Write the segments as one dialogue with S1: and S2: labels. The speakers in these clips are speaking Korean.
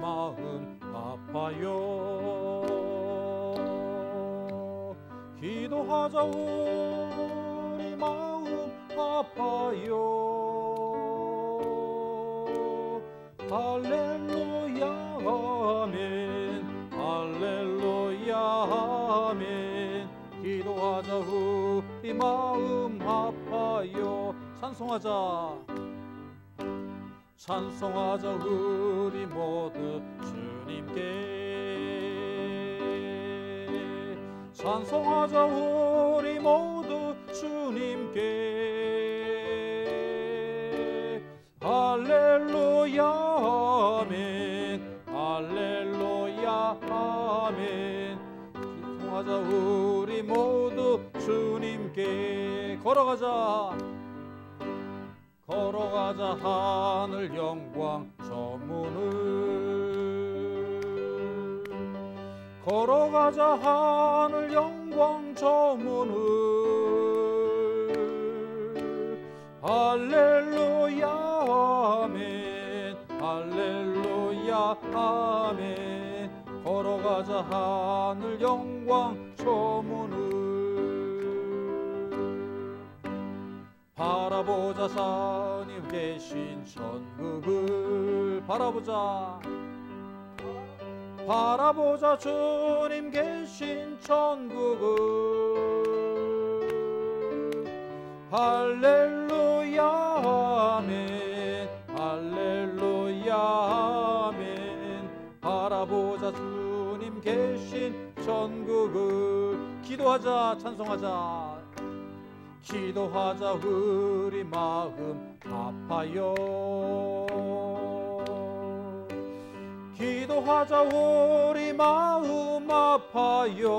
S1: 마음 아파요. 기도하자 우리 마음 아파요. 할렐루야 아멘, 할렐루야 아멘. 기도하자 우리 마음 아파요. 찬송하자, 찬송하자 우리 모두 주님께. 찬송하자 우리 모두 주님께. 할렐루야 아멘, 할렐루야 아멘. 찬송하자 우리 모두 주님께. 걸어가자, 걸어가자 하늘 영광 저 문을. 걸어가자 하늘 영광 저 문을. 할렐루야 아멘, 할렐루야 아멘. 걸어가자 하늘 영광 저 문을. 바라보자 하나님 계신 천국을. 바라보자, 바라보자 주님 계신 천국을. 할렐루야 아멘, 할렐루야 아멘. 바라보자 주님 계신 천국을. 기도하자, 찬송하자. 기도하자 우리 마음 아파요. 기도하자 우리 마음 아파요.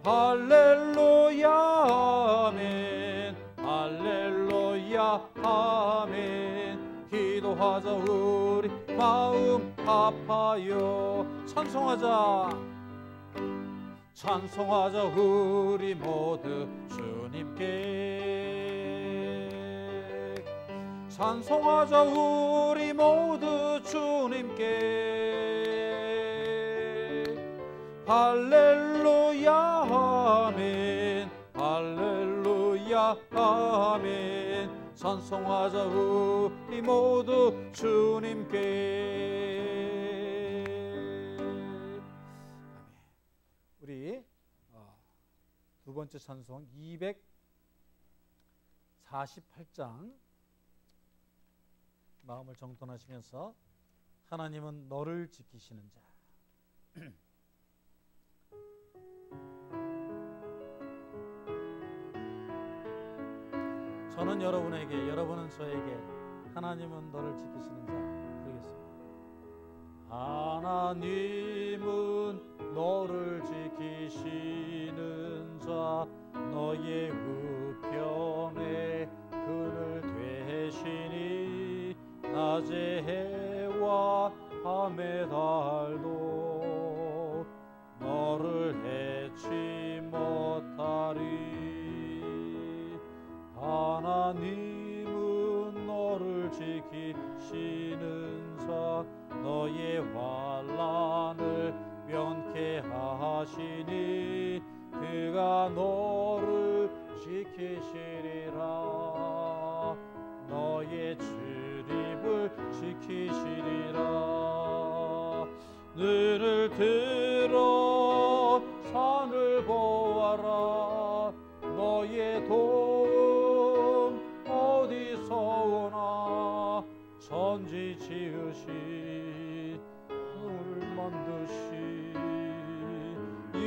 S1: 할렐루야 아멘, 할렐루야 아멘. 기도하자 우리 마음 아파요. 찬송하자, 찬송하자 우리 모두 주님께. 찬송하자 우리 모두 주님께. 할렐루야 아멘, 할렐루야 아멘. 찬송하자 우리 모두 주님께. 우리 두 번째 찬송 248장 마음을 정돈하시면서 하나님은 너를 지키시는 자. 저는 여러분에게, 여러분은 저에게 하나님은 너를 지키시는 자 그러겠습니다. 하나님은 너를 지키시는 자, 너의 우편에 그늘 되시니 낮에 해와 밤에 달도 너를 해치 못하리. 하나님은 너를 지키시는 자, 너의 환난을 면케 하시니 그가 너를 지키시리라. 너의 출입을 지키시리라. 눈을 들어 산을 보아라. 너의 도움 어디서 오나. 천지 지으신 너를 만드신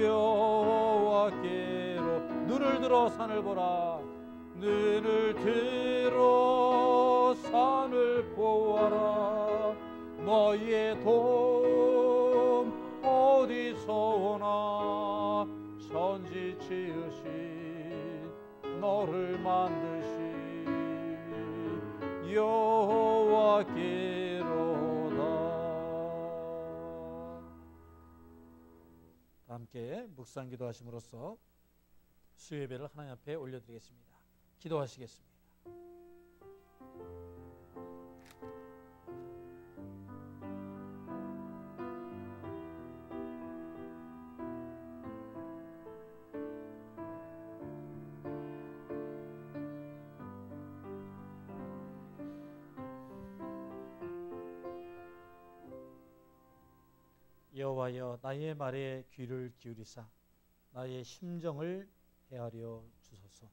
S1: 여호와께로. 눈을 들어 산을 보라. 눈을 들어 산을 보아라. 너의 도움 어디서 오나. 천지 지으신 너를 만드신 여호와께로다. 함께 묵상 기도하심으로써 수요예배를 하나님 앞에 올려드리겠습니다. 기도하시겠습니다. 여호와여, 나의 말에 귀를 기울이사 나의 심정을 헤아려 주소서.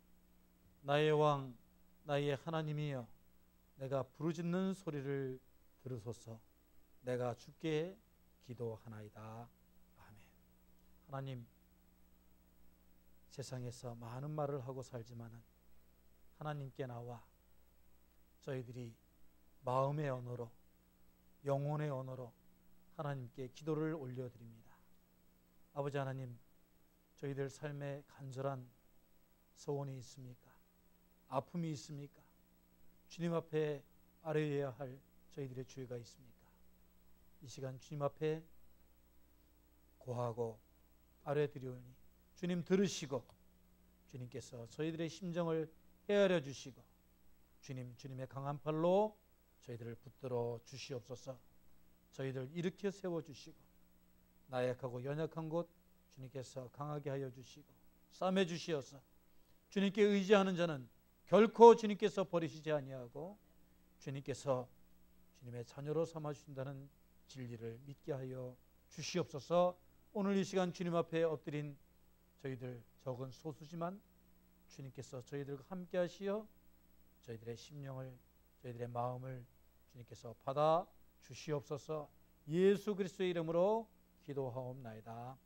S1: 나의 왕, 나의 하나님이여, 내가 부르짖는 소리를 들으소서. 내가 주께 기도하나이다. 아멘. 하나님, 세상에서 많은 말을 하고 살지만은 하나님께 나와 저희들이 마음의 언어로, 영혼의 언어로 하나님께 기도를 올려드립니다. 아버지 하나님, 저희들 삶에 간절한 소원이 있습니까? 아픔이 있습니까? 주님 앞에 아뢰어야 할 저희들의 죄가 있습니까? 이 시간 주님 앞에 고하고 아뢰드리오니 주님 들으시고 주님께서 저희들의 심정을 헤아려 주시고 주님의 강한 팔로 저희들을 붙들어 주시옵소서. 저희들 일으켜 세워주시고 나약하고 연약한 곳 주님께서 강하게 하여 주시고 싸매 주시어서 주님께 의지하는 자는 결코 주님께서 버리시지 아니하고 주님께서 주님의 자녀로 삼아 주신다는 진리를 믿게 하여 주시옵소서. 오늘 이 시간 주님 앞에 엎드린 저희들 적은 소수지만 주님께서 저희들과 함께 하시어 저희들의 심령을, 저희들의 마음을 주님께서 받아 주시옵소서. 예수 그리스도의 이름으로 기도하옵나이다.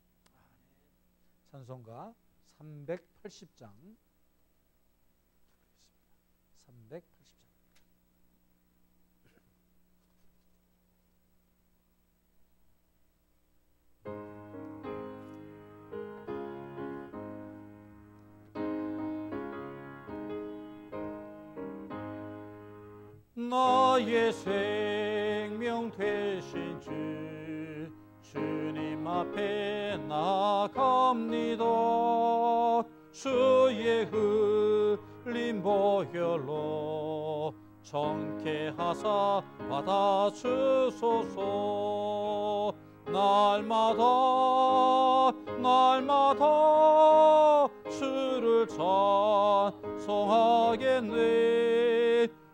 S1: 찬송가 380장 380장. 나의 생명 되신 주 주님 앞에 나갑니다. 주의 흘린 보혈로 정케하사 받아주소서. 날마다 주를 찬송하겠네.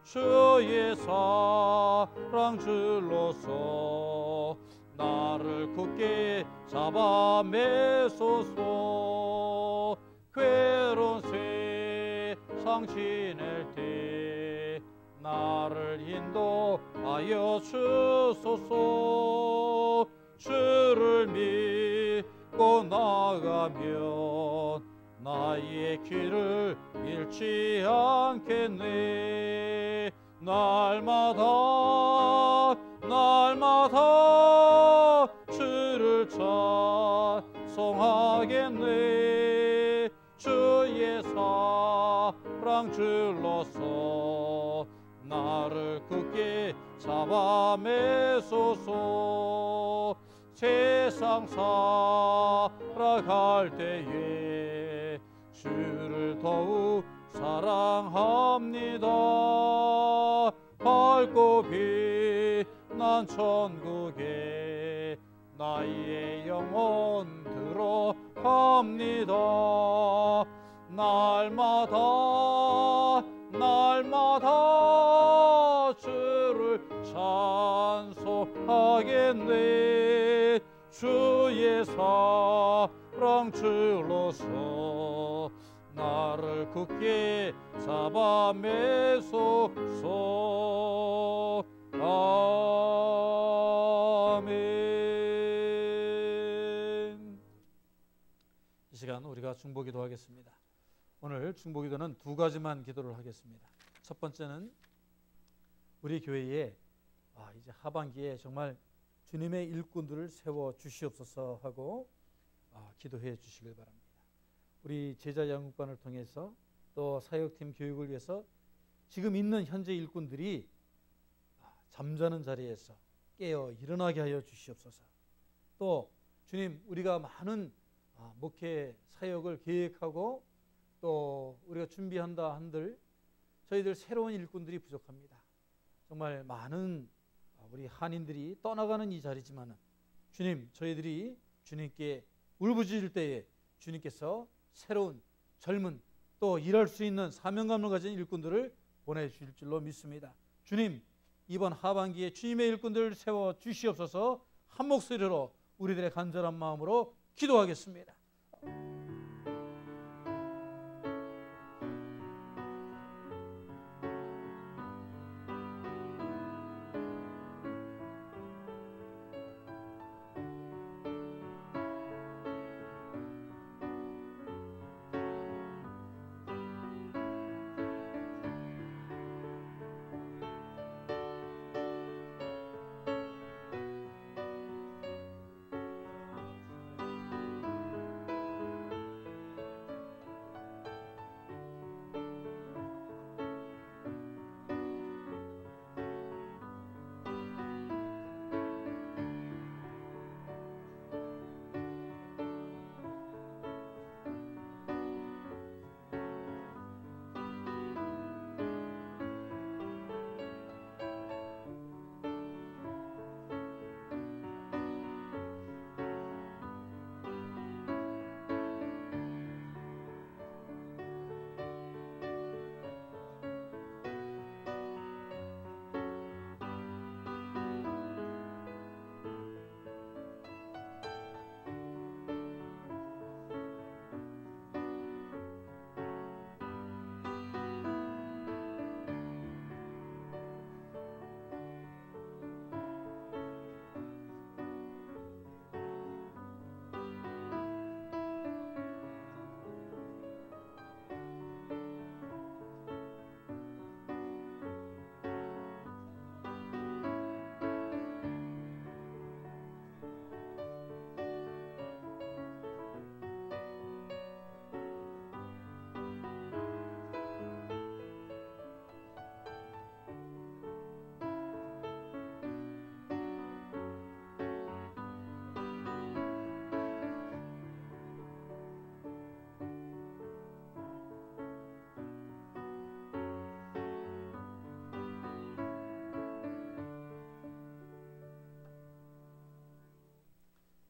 S1: 주의 사랑 줄로서 나를 굳게 잡아 매소서. 괴로운 세상 지낼 때 나를 인도하여 주소서. 주를 믿고 나가면 나의 길을 잃지 않겠네. 날마다 주를 찬송하겠네. 주의 사랑 줄로서 나를 굳게 잡아 매소서. 세상 살아갈 때에 주를 더욱 사랑합니다. 밝고 빛난 천국에 나의 영혼 들어갑니다. 날마다 주를 찬송하겠네. 주의 사랑 줄로서 나를 굳게 잡아 매소서. 아멘. 이 시간 우리가 중보기도 하겠습니다. 오늘 중보기도는 두 가지만 기도를 하겠습니다. 첫 번째는 우리 교회에 이제 하반기에 정말 주님의 일꾼들을 세워 주시옵소서 하고 기도해 주시길 바랍니다. 우리 제자 양육반을 통해서 또 사역팀 교육을 위해서 지금 있는 현재 일꾼들이 잠자는 자리에서 깨어 일어나게 하여 주시옵소서. 또 주님, 우리가 많은 목회 사역을 계획하고 또 우리가 준비한다 한들 저희들 새로운 일꾼들이 부족합니다. 정말 많은 우리 한인들이 떠나가는 이 자리지만은 주님, 저희들이 주님께 울부짖을 때에 주님께서 새로운 젊은 또 일할 수 있는 사명감을 가진 일꾼들을 보내주실 줄로 믿습니다. 주님, 이번 하반기에 주님의 일꾼들을 세워 주시옵소서. 한 목소리로 우리들의 간절한 마음으로 기도하겠습니다.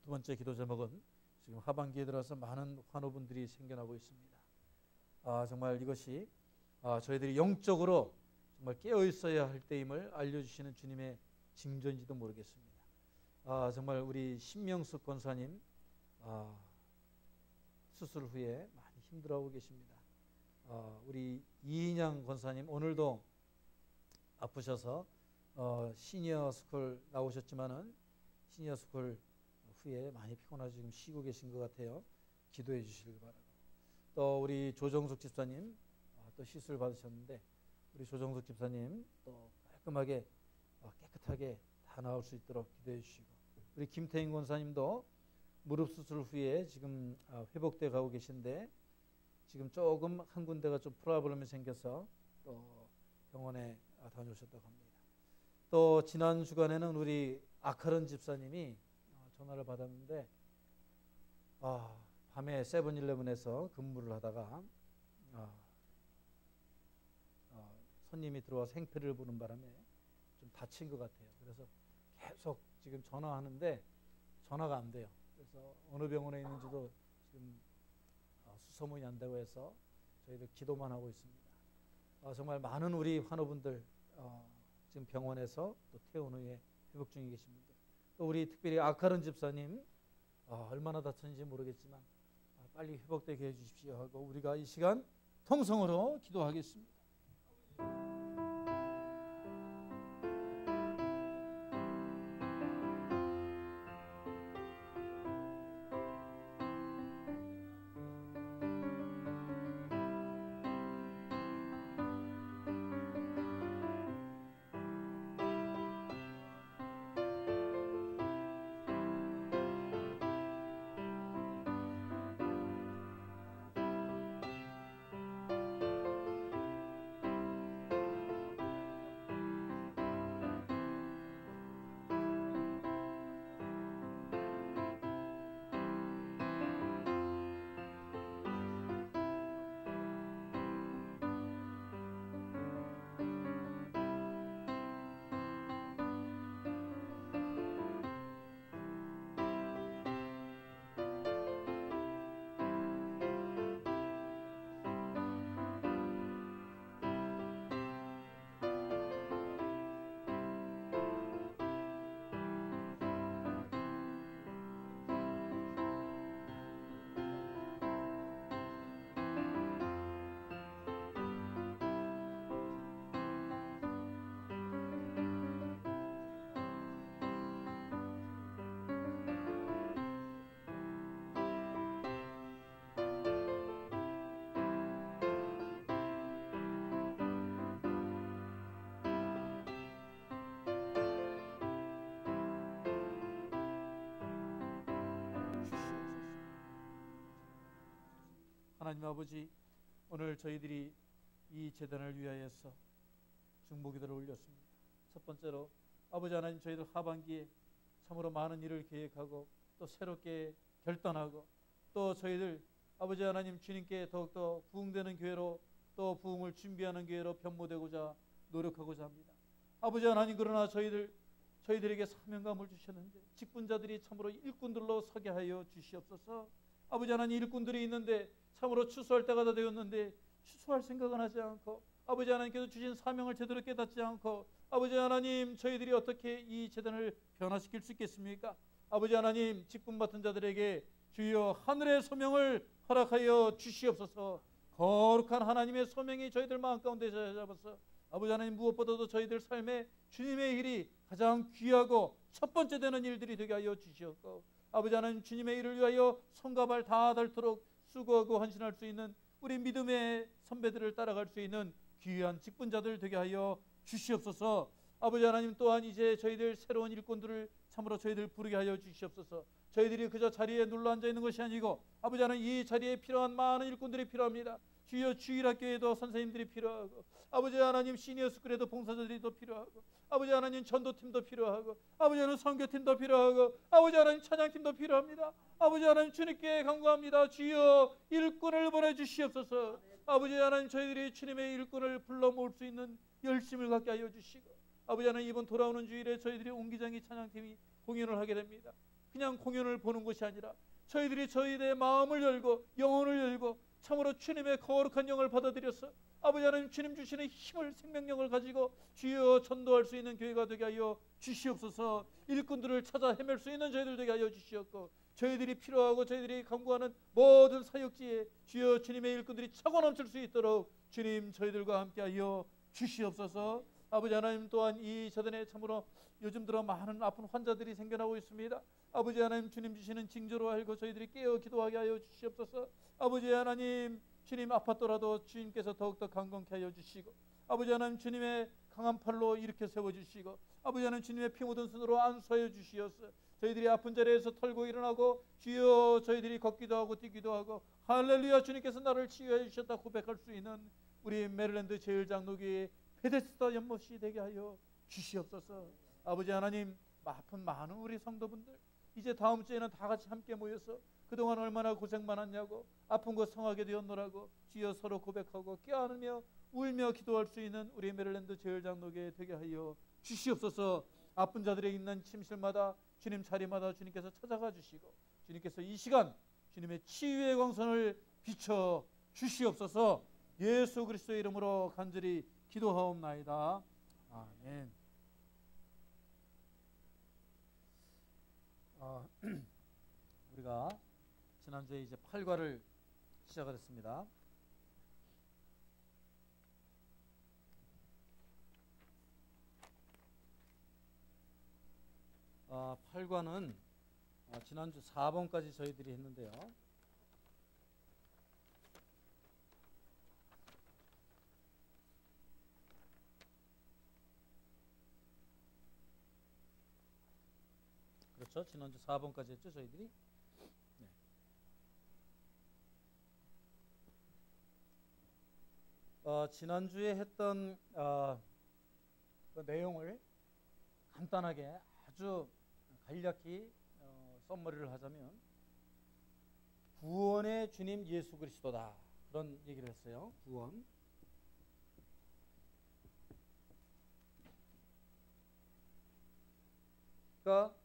S1: 두 번째 기도 제목은 지금 하반기에 들어서 많은 환우분들이 생겨나고 있습니다. 정말 이것이 저희들이 영적으로 정말 깨어 있어야 할 때임을 알려주시는 주님의 징조인지도 모르겠습니다. 정말 우리 신명숙 권사님 수술 후에 많이 힘들어하고 계십니다. 우리 이인양 권사님 오늘도 아프셔서 시니어 스쿨 나오셨지만은 시니어 스쿨 후에 많이 피곤하셔서 지금 쉬고 계신 것 같아요. 기도해 주시길 바라고. 또 우리 조정숙 집사님 또 시술 받으셨는데 우리 조정숙 집사님 또 깔끔하게 깨끗하게 다 나올 수 있도록 기도해 주시고, 우리 김태인 권사님도 무릎 수술 후에 지금 회복돼 가고 계신데 지금 조금 한 군데가 좀 프로블럼이 생겨서 또 병원에 다녀오셨다고 합니다. 또 지난 주간에는 우리 아카른 집사님이 전화를 받았는데 밤에 세븐일레븐에서 근무를 하다가 손님이 들어와서 행패를 부는 바람에 좀 다친 것 같아요. 그래서 계속 지금 전화하는데 전화가 안 돼요. 그래서 어느 병원에 있는지도 지금 수소문이 안 되고 해서 저희들 기도만 하고 있습니다. 정말 많은 우리 환우분들 지금 병원에서 또 퇴원 후에 회복 중에 계십니다. 또 우리 특별히 아카른 집사님 얼마나 다쳤는지 모르겠지만 빨리 회복되게 해주십시오 하고 우리가 이 시간 통성으로 기도하겠습니다. 하나님 아버지, 오늘 저희들이 이 제단을 위하여서 중보기도를 올렸습니다. 첫 번째로 아버지 하나님, 저희들 하반기에 참으로 많은 일을 계획하고 또 새롭게 결단하고 또 저희들 아버지 하나님 주님께 더욱더 부흥되는 교회로 또 부흥을 준비하는 교회로 변모되고자 노력하고자 합니다. 아버지 하나님, 그러나 저희들에게 사명감을 주셨는데 직분자들이 참으로 일꾼들로 서게 하여 주시옵소서. 아버지 하나님, 일꾼들이 있는데 참으로 추수할 때가 다 되었는데 추수할 생각은 하지 않고 아버지 하나님께서 주신 사명을 제대로 깨닫지 않고 아버지 하나님, 저희들이 어떻게 이 재단을 변화시킬 수 있겠습니까? 아버지 하나님, 직분 맡은 자들에게 주여 하늘의 소명을 허락하여 주시옵소서. 거룩한 하나님의 소명이 저희들 마음 가운데 잡아서 아버지 하나님, 무엇보다도 저희들 삶에 주님의 일이 가장 귀하고 첫 번째 되는 일들이 되게 하여 주시옵고 아버지 하나님, 주님의 일을 위하여 손과 발 다 닳도록 수고하고 헌신할 수 있는 우리 믿음의 선배들을 따라갈 수 있는 귀한 직분자들 되게 하여 주시옵소서. 아버지 하나님, 또한 이제 저희들 새로운 일꾼들을 참으로 저희들 부르게 하여 주시옵소서. 저희들이 그저 자리에 눌러 앉아 있는 것이 아니고 아버지 하나님, 이 자리에 필요한 많은 일꾼들이 필요합니다. 주여, 주일학교에도 선생님들이 필요하고 아버지 하나님, 시니어 스쿨에도 봉사자들이 더 필요하고 아버지 하나님, 전도팀도 필요하고 아버지 하나님, 선교팀도 필요하고 아버지 하나님, 찬양팀도 필요합니다. 아버지 하나님, 주님께 간구합니다. 주여, 일꾼을 보내주시옵소서. 아버지 하나님, 저희들이 주님의 일꾼을 불러 모을 수 있는 열심을 갖게 하여 주시고 아버지 하나님, 이번 돌아오는 주일에 저희들이 옹기장이 찬양팀이 공연을 하게 됩니다. 그냥 공연을 보는 것이 아니라 저희들이 저희들의 마음을 열고 영혼을 열고 참으로 주님의 거룩한 영을 받아들여서 아버지 하나님, 주님 주시는 힘을, 생명력을 가지고 주여 전도할 수 있는 교회가 되게 하여 주시옵소서. 일꾼들을 찾아 헤맬 수 있는 저희들 되게 하여 주시옵고 저희들이 필요하고 저희들이 간구하는 모든 사역지에 주여 주님의 일꾼들이 차고 넘칠 수 있도록 주님 저희들과 함께 하여 주시옵소서. 아버지 하나님, 또한 이 재단에 참으로 요즘 들어 많은 아픈 환자들이 생겨나고 있습니다. 아버지 하나님, 주님 주시는 징조로 알고 저희들이 깨어 기도하게 하여 주시옵소서. 아버지 하나님, 주님 아팠더라도 주님께서 더욱더 강건케 하여 주시고 아버지 하나님, 주님의 강한 팔로 일으켜 세워주시고 아버지 하나님, 주님의 피 묻은 손으로 안수하여 주시옵소서. 저희들이 아픈 자리에서 털고 일어나고 주여 저희들이 걷기도 하고 뛰기도 하고 할렐루야, 주님께서 나를 치유해 주셨다 고백할 수 있는 우리 메릴랜드 제일장로교회 베데스다 연못이 되게 하여 주시옵소서. 아버지 하나님, 아픈 많은 우리 성도분들 이제 다음 주에는 다 같이 함께 모여서 그동안 얼마나 고생 많았냐고 아픈 거 성하게 되었노라고 주여 서로 고백하고 껴안으며 울며 기도할 수 있는 우리 메릴랜드 제일장로교회 되게 하여 주시옵소서. 아픈 자들의 있는 침실마다 주님 자리마다 주님께서 찾아가 주시고 주님께서 이 시간 주님의 치유의 광선을 비춰 주시옵소서. 예수 그리스도의 이름으로 간절히 기도하옵나이다. 아멘. 우리가 지난주에 이제 8과를 시작을 했습니다. 아, 8과는 지난주 4번까지 저희들이 했는데요. 그렇죠. 지난주 4번까지 했죠, 저희들이. 네. 지난주에 했던 그 내용을 간단하게 아주 간략히 썸머리를 하자면 구원의 주님 예수 그리스도다, 그런 얘기를 했어요. 구원. 그러니까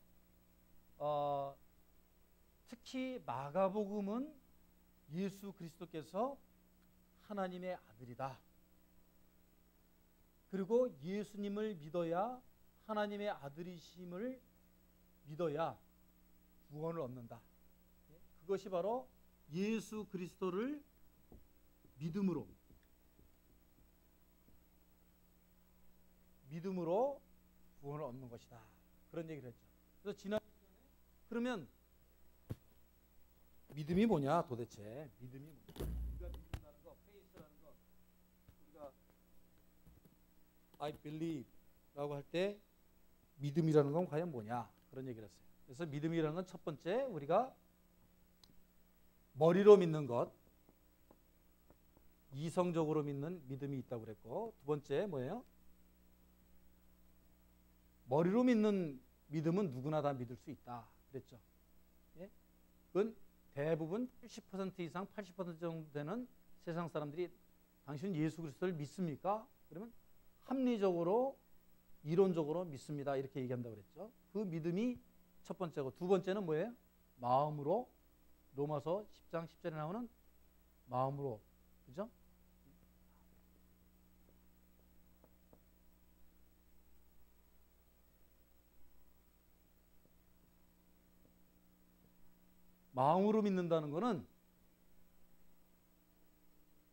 S1: 특히 마가복음은 예수 그리스도께서 하나님의 아들이다. 그리고 예수님을 믿어야, 하나님의 아들이심을 믿어야 구원을 얻는다. 그것이 바로 예수 그리스도를 믿음으로 구원을 얻는 것이다. 그런 얘기를 했죠. 그래서 지난주에 그러면 믿음이 뭐냐 도대체? 믿음이 뭐냐? 우리가 믿는다는 거, 페이스라는 거, 우리가 I believe라고 할 때 믿음이라는 건 과연 뭐냐? 그런 얘기를 했어요. 그래서 믿음이라는 건 첫 번째 우리가 머리로 믿는 것, 이성적으로 믿는 믿음이 있다고 그랬고, 두 번째 뭐예요? 머리로 믿는 믿음은 누구나 다 믿을 수 있다 그랬죠. 예? 그건 대부분 70% 이상 80% 정도 되는 세상 사람들이 당신 예수 그리스도를 믿습니까? 그러면 합리적으로 이론적으로 믿습니다 이렇게 얘기한다고 그랬죠. 그 믿음이 첫 번째고, 두 번째는 뭐예요? 마음으로, 로마서 10장 10절에 나오는 마음으로, 그죠? 마음으로 믿는다는 것은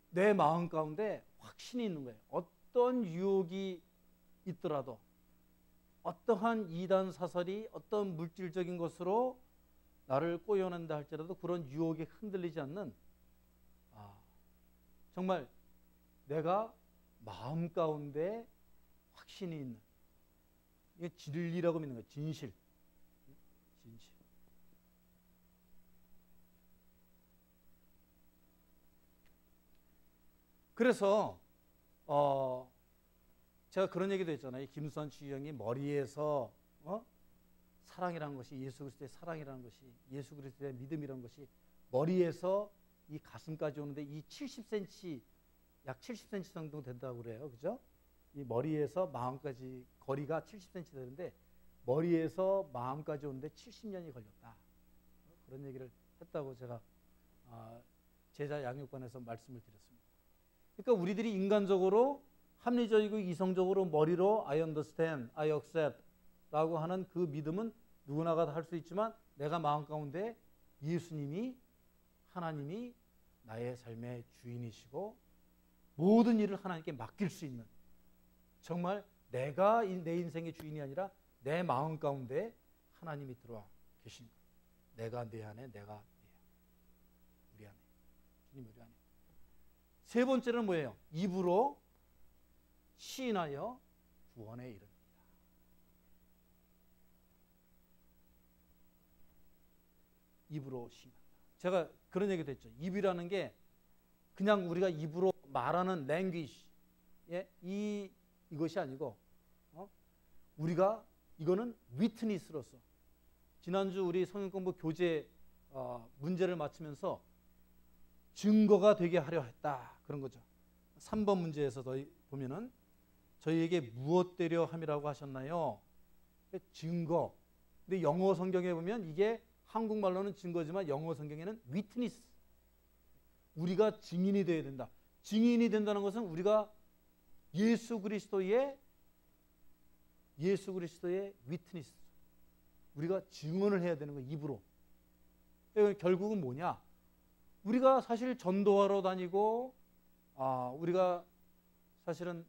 S1: 내 마음 가운데 확신이 있는 거예요. 어떤 유혹이 있더라도, 어떠한 이단 사설이 어떤 물질적인 것으로 나를 꼬여낸다 할지라도 그런 유혹에 흔들리지 않는, 정말 내가 마음 가운데 확신이 있는, 이게 진리라고 믿는 거예요. 진실. 진실. 그래서 제가 그런 얘기도 했잖아요. 김수환 주영이 머리에서 사랑이라는 것이, 예수 그리스도의 사랑이라는 것이, 예수 그리스도의 믿음이라는 것이 머리에서 이 가슴까지 오는데 이 70cm, 약 70cm 정도 된다고 그래요. 그죠? 이 머리에서 마음까지 거리가 70cm 되는데 머리에서 마음까지 오는데 70년이 걸렸다. 그런 얘기를 했다고 제가 제자 양육관에서 말씀을 드렸습니다. 그러니까 우리들이 인간적으로 합리적이고 이성적으로 머리로 I understand, I accept 라고 하는 그 믿음은 누구나가 다 할 수 있지만, 내가 마음 가운데 예수님이, 하나님이 나의 삶의 주인이시고 모든 일을 하나님께 맡길 수 있는, 정말 내가 내 인생의 주인이 아니라 내 마음 가운데 하나님이 들어와 계신 것. 내가 내 안에, 내가 우리 안에, 주님 우리 안에. 세 번째는 뭐예요? 입으로 시인하여 구원에 이릅니다. 입으로 시인한다. 제가 그런 얘기도 했죠. 입이라는 게 그냥 우리가 입으로 말하는 랭귀지, 이것이 아니고, 우리가 이거는 위트니스로서, 지난주 우리 성경공부 교재 문제를 맞추면서 증거가 되게 하려 했다 그런 거죠. 3번 문제에서 보면은 저희에게 무엇 되려 함이라고 하셨나요? 증거. 근데 영어 성경에 보면 이게 한국말로는 증거지만 영어 성경에는 위트니스. 우리가 증인이 되어야 된다. 증인이 된다는 것은 우리가 예수 그리스도의 위트니스. 우리가 증언을 해야 되는 거예요. 입으로. 결국은 뭐냐? 우리가 사실 전도하러 다니고, 우리가 사실은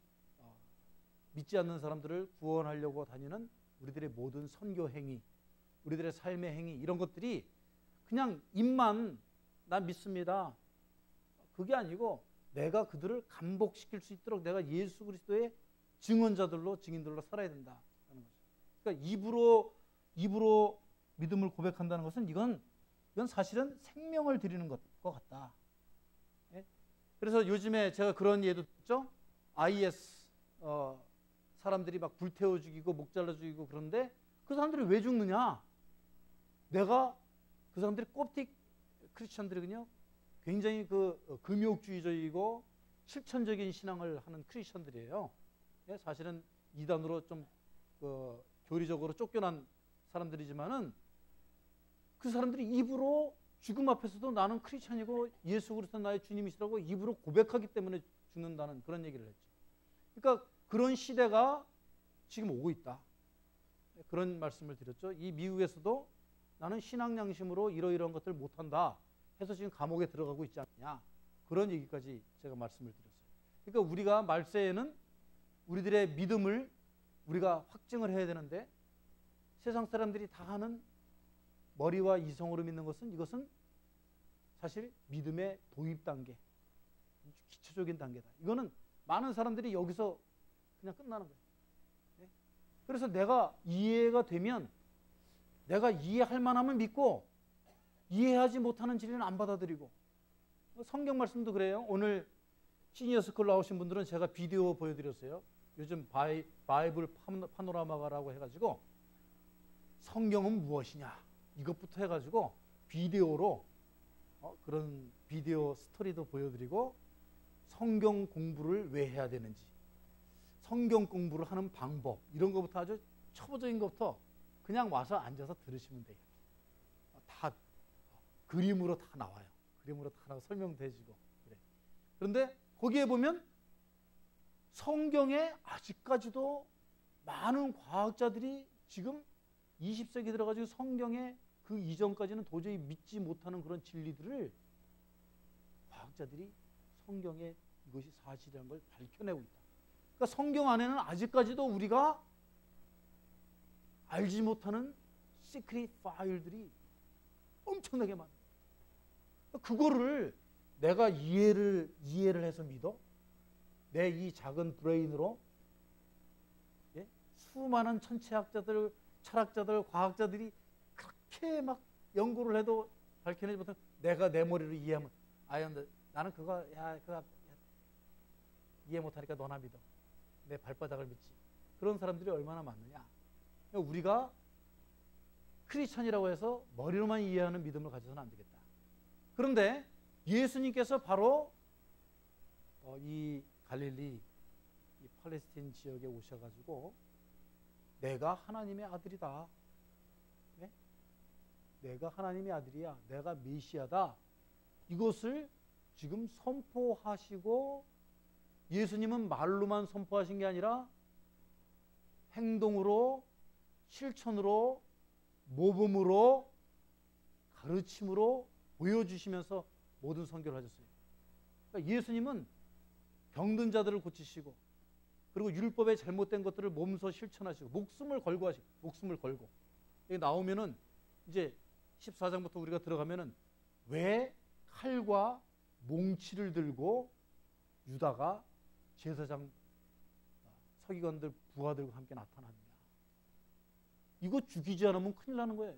S1: 믿지 않는 사람들을 구원하려고 다니는 우리들의 모든 선교 행위, 우리들의 삶의 행위, 이런 것들이 그냥 입만 나 믿습니다, 그게 아니고 내가 그들을 감복시킬 수 있도록 내가 예수 그리스도의 증언자들로, 증인들로 살아야 된다는 거죠. 그러니까 입으로 믿음을 고백한다는 것은 이건 사실은 생명을 드리는 것 같다. 그래서 요즘에 제가 그런 예도 듣죠. IS 사람들이 막 불태워 죽이고 목 잘라 죽이고, 그런데 그 사람들이 왜 죽느냐? 내가 그 사람들이 꼽틱 크리스천들이거든요. 굉장히 금욕주의적이고 실천적인 신앙을 하는 크리스천들이에요. 사실은 이단으로 좀 교리적으로 쫓겨난 사람들이지만은 그 사람들이 입으로 죽음 앞에서도 나는 크리스천이고 예수 그리스도 나의 주님이시라고 입으로 고백하기 때문에 죽는다는 그런 얘기를 했죠. 그러니까 그런 시대가 지금 오고 있다. 그런 말씀을 드렸죠. 이 미국에서도 나는 신앙 양심으로 이러이러한 것들을 못한다 해서 지금 감옥에 들어가고 있지 않느냐, 그런 얘기까지 제가 말씀을 드렸어요. 그러니까 우리가 말세에는 우리들의 믿음을 우리가 확증을 해야 되는데, 세상 사람들이 다 하는 머리와 이성으로 믿는 것은, 이것은 사실 믿음의 도입 단계, 기초적인 단계다. 이거는 많은 사람들이 여기서 그냥 끝나는 거예요. 그래서 내가 이해가 되면, 내가 이해할 만하면 믿고, 이해하지 못하는 진리는 안 받아들이고, 성경 말씀도 그래요. 오늘 시니어스쿨 나오신 분들은 제가 비디오 보여드렸어요. 요즘 바이블 파노라마라고 해가지고 성경은 무엇이냐 이것부터 해가지고 비디오로 그런 비디오 스토리도 보여드리고 성경 공부를 왜 해야 되는지, 성경 공부를 하는 방법, 이런 것부터 아주 초보적인 것부터 그냥 와서 앉아서 들으시면 돼요. 다 그림으로 다 나와요. 그림으로 다 나와 설명도 해주고 그래. 그런데 거기에 보면 성경에 아직까지도 많은 과학자들이 지금 20세기 들어가지고 성경에 그 이전까지는 도저히 믿지 못하는 그런 진리들을 과학자들이 성경에 이것이 사실이라는 걸 밝혀내고 있다. 그러니까 성경 안에는 아직까지도 우리가 알지 못하는 시크릿 파일들이 엄청나게 많아요. 그거를 내가 이해를 해서 믿어? 내 이 작은 브레인으로 수많은 천체학자들, 철학자들, 과학자들이 그렇게 막 연구를 해도 밝혀내지 못하면 내가 내 머리로 이해하면 나는 그거 이해 못하니까 너나 믿어. 내 발바닥을 믿지. 그런 사람들이 얼마나 많느냐. 우리가 크리스천이라고 해서 머리로만 이해하는 믿음을 가져서는 안 되겠다. 그런데 예수님께서 바로 이 갈릴리, 이 팔레스틴 지역에 오셔가지고 내가 하나님의 아들이다. 네? 내가 하나님의 아들이야. 내가 메시아다. 이것을 지금 선포하시고 예수님은 말로만 선포하신 게 아니라 행동으로, 실천으로, 모범으로, 가르침으로 보여주시면서 모든 선교를 하셨어요. 그러니까 예수님은 병든 자들을 고치시고 그리고 율법의 잘못된 것들을 몸소 실천하시고 목숨을 걸고 하시고 목숨을 걸고 여기 나오면은 이제 14장부터 우리가 들어가면은 왜 칼과 몽치를 들고 유다가 제사장 서기관들 부하들과 함께 나타났냐. 이거 죽이지 않으면 큰일 나는 거예요.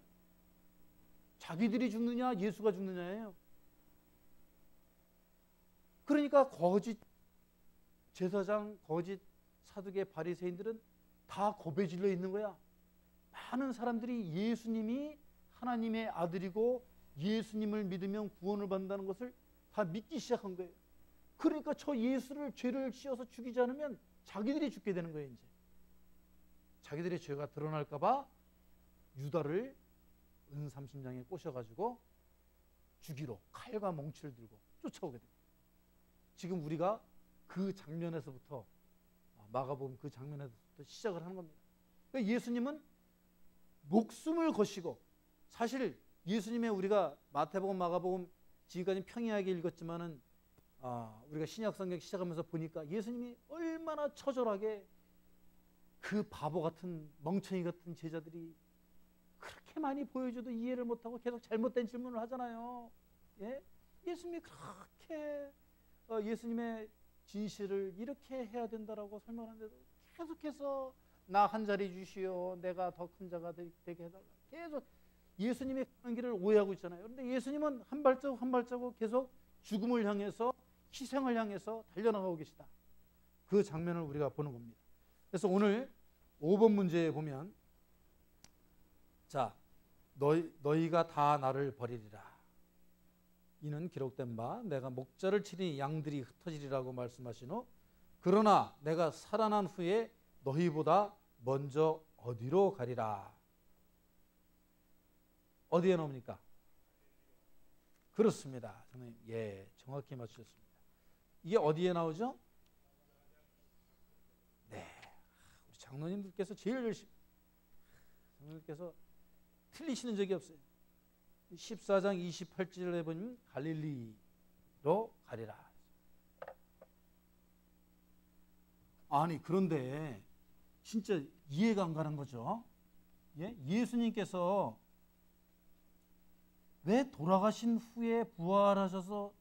S1: 자기들이 죽느냐 예수가 죽느냐예요. 그러니까 거짓 제사장, 거짓 사두개 바리새인들은 다 겁에 질려 있는 거야. 많은 사람들이 예수님이 하나님의 아들이고 예수님을 믿으면 구원을 받는다는 것을 다 믿기 시작한 거예요. 그러니까 저 예수를 죄를 씌워서 죽이지 않으면 자기들이 죽게 되는 거예요. 이제 자기들의 죄가 드러날까 봐 유다를 은삼순장에 꼬셔가지고 죽이러 칼과 몽치를 들고 쫓아오게 됩니다. 지금 우리가 그 장면에서부터 마가복음 그 장면에서부터 시작을 하는 겁니다. 그러니까 예수님은 목숨을 거시고 사실 예수님의 우리가 마태복음, 마가복음 지금까지 평이하게 읽었지만은 우리가 신약성경 시작하면서 보니까 예수님이 얼마나 처절하게 그 바보 같은 멍청이 같은 제자들이 그렇게 많이 보여줘도 이해를 못하고 계속 잘못된 질문을 하잖아요. 예? 예수님이 그렇게 예수님의 진실을 이렇게 해야 된다라고 설명하는데도 계속해서 나 한 자리 주시오. 내가 더 큰 자가 되게 해달라. 계속 예수님의 가는 길을 오해하고 있잖아요. 그런데 예수님은 한 발자국 한 발자국 계속 죽음을 향해서 희생을 향해서 달려나가고 계시다. 그 장면을 우리가 보는 겁니다. 그래서 오늘 5번 문제에 보면 자 너희가 다 나를 버리리라. 이는 기록된 바 내가 목자를 치리니 양들이 흩어지리라고 말씀하신 후 그러나 내가 살아난 후에 너희보다 먼저 어디로 가리라. 어디에 나옵니까? 그렇습니다. 선생님, 예, 정확히 맞추셨습니다. 이게 어디에 나오죠? 네, 우리 장로님들께서 제일 열심히 장로님께서 틀리시는 적이 없어요. 14장 28절에 보면 갈릴리로 가리라. 아니 그런데 진짜 이해가 안 가는 거죠. 예? 예수님께서 왜 돌아가신 후에 부활하셔서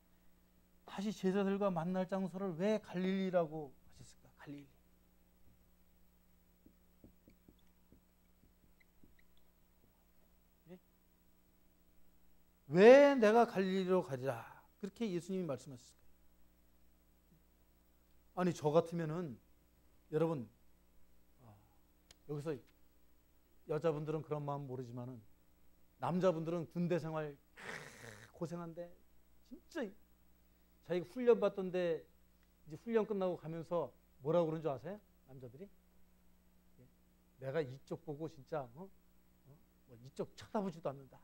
S1: 다시 제자들과 만날 장소를 왜 갈릴리라고 하셨을까? 갈릴리. 예? 왜 내가 갈릴리로 가리라? 그렇게 예수님이 말씀하셨을까요? 아니 저 같으면은 여러분 여기서 여자분들은 그런 마음 모르지만은 남자분들은 군대 생활 고생한데 진짜 자기가 훈련 받던데 이제 훈련 끝나고 가면서 뭐라고 그러는 줄 아세요? 남자들이 내가 이쪽 보고 진짜 뭐 이쪽 쳐다보지도 않는다.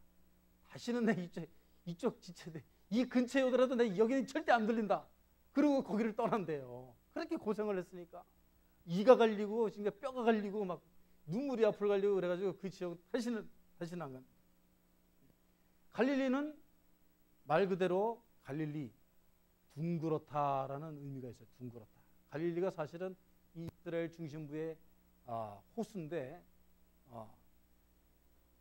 S1: 다시는 내 이쪽 진짜 이 근처에 오더라도 내 여기는 절대 안 들린다. 그리고 거기를 떠난대요. 그렇게 고생을 했으니까 이가 갈리고 진짜 뼈가 갈리고 막 눈물이 앞을 갈리고 그래가지고 그 지역 다시는 안 간다. 갈릴리는 말 그대로 갈릴리 둥그렇다라는 의미가 있어요. 둥그렇다. 갈릴리가 사실은 이스라엘 중심부의 호수인데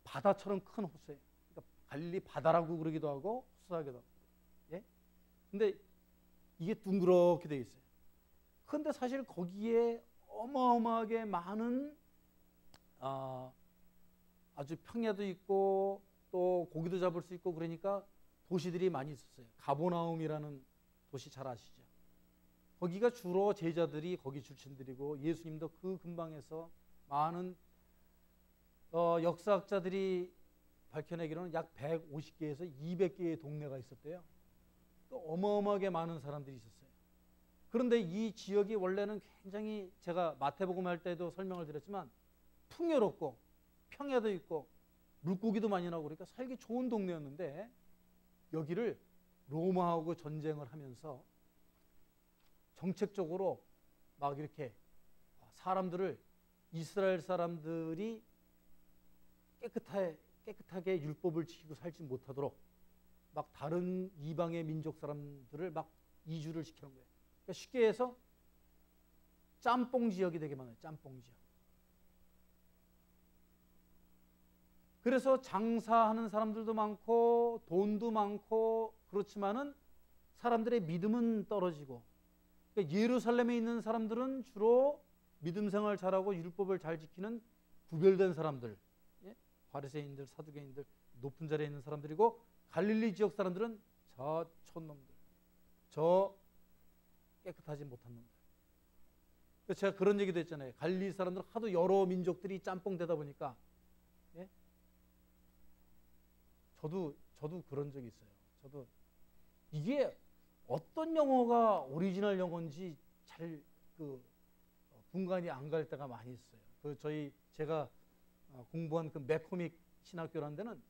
S1: 바다처럼 큰 호수예요. 그러니까 갈릴리 바다라고 그러기도 하고 호수라기도 하고. 예? 근데 이게 둥그렇게 되어 있어요. 그런데 사실 거기에 어마어마하게 많은 아주 평야도 있고 또 고기도 잡을 수 있고 그러니까 도시들이 많이 있었어요. 가보나움이라는 도시 잘 아시죠? 거기가 주로 제자들이 거기 출신들이고 예수님도 그 근방에서 많은 역사학자들이 밝혀내기로는 약 150개에서 200개의 동네가 있었대요. 또 어마어마하게 많은 사람들이 있었어요. 그런데 이 지역이 원래는 굉장히 제가 마태복음 할 때도 설명을 드렸지만 풍요롭고 평야도 있고 물고기도 많이 나오고 그러니까 살기 좋은 동네였는데 여기를 로마하고 전쟁을 하면서 정책적으로 막 이렇게 사람들을 이스라엘 사람들이 깨끗하게 율법을 지키고 살지 못하도록 막 다른 이방의 민족 사람들을 막 이주를 시키는 거예요. 그러니까 쉽게 해서 짬뽕 지역이 되게 많아요. 짬뽕 지역. 그래서 장사하는 사람들도 많고 돈도 많고 그렇지만은 사람들의 믿음은 떨어지고 그러니까 예루살렘에 있는 사람들은 주로 믿음 생활 잘하고 율법을 잘 지키는 구별된 사람들, 예? 바리새인들, 사두개인들, 높은 자리에 있는 사람들이고 갈릴리 지역 사람들은 저 촌놈들, 저 깨끗하지 못한 놈들. 그래서 제가 그런 얘기도 했잖아요. 갈릴리 사람들 하도 여러 민족들이 짬뽕 되다 보니까 예? 저도 그런 적이 있어요. 저도 이게 어떤 영어가 오리지널 영어인지 잘 분간이 안 갈 때가 많이 있어요. 제가 공부한 그 매코믹 신학교라는 데는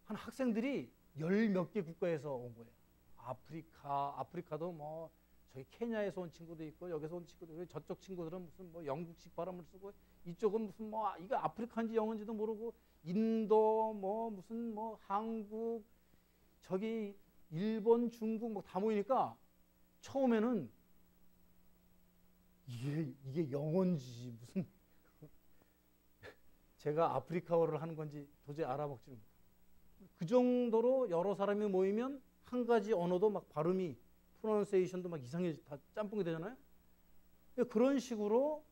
S1: 한 학생들이 열 몇 개 국가에서 온 거예요. 아프리카도 뭐 저기 케냐에서 온 친구도 있고 여기서 온 친구도 있고 저쪽 친구들은 무슨 뭐 영국식 발음을 쓰고 이쪽은 무슨 뭐 이거 아프리카인지 영어인지도 모르고 인도 뭐 무슨 뭐 한국 저기 일본 중국 뭐 다 모이니까 처음에는 이게 영어인지 무슨 제가 아프리카어를 하는 건지 도저히 알아먹지 못해요. 그 정도로 여러 사람이 모이면 한 가지 언어도 막 발음이 프로넌세이션도 막 이상해 다 짬뽕이 되잖아요. 그런 식으로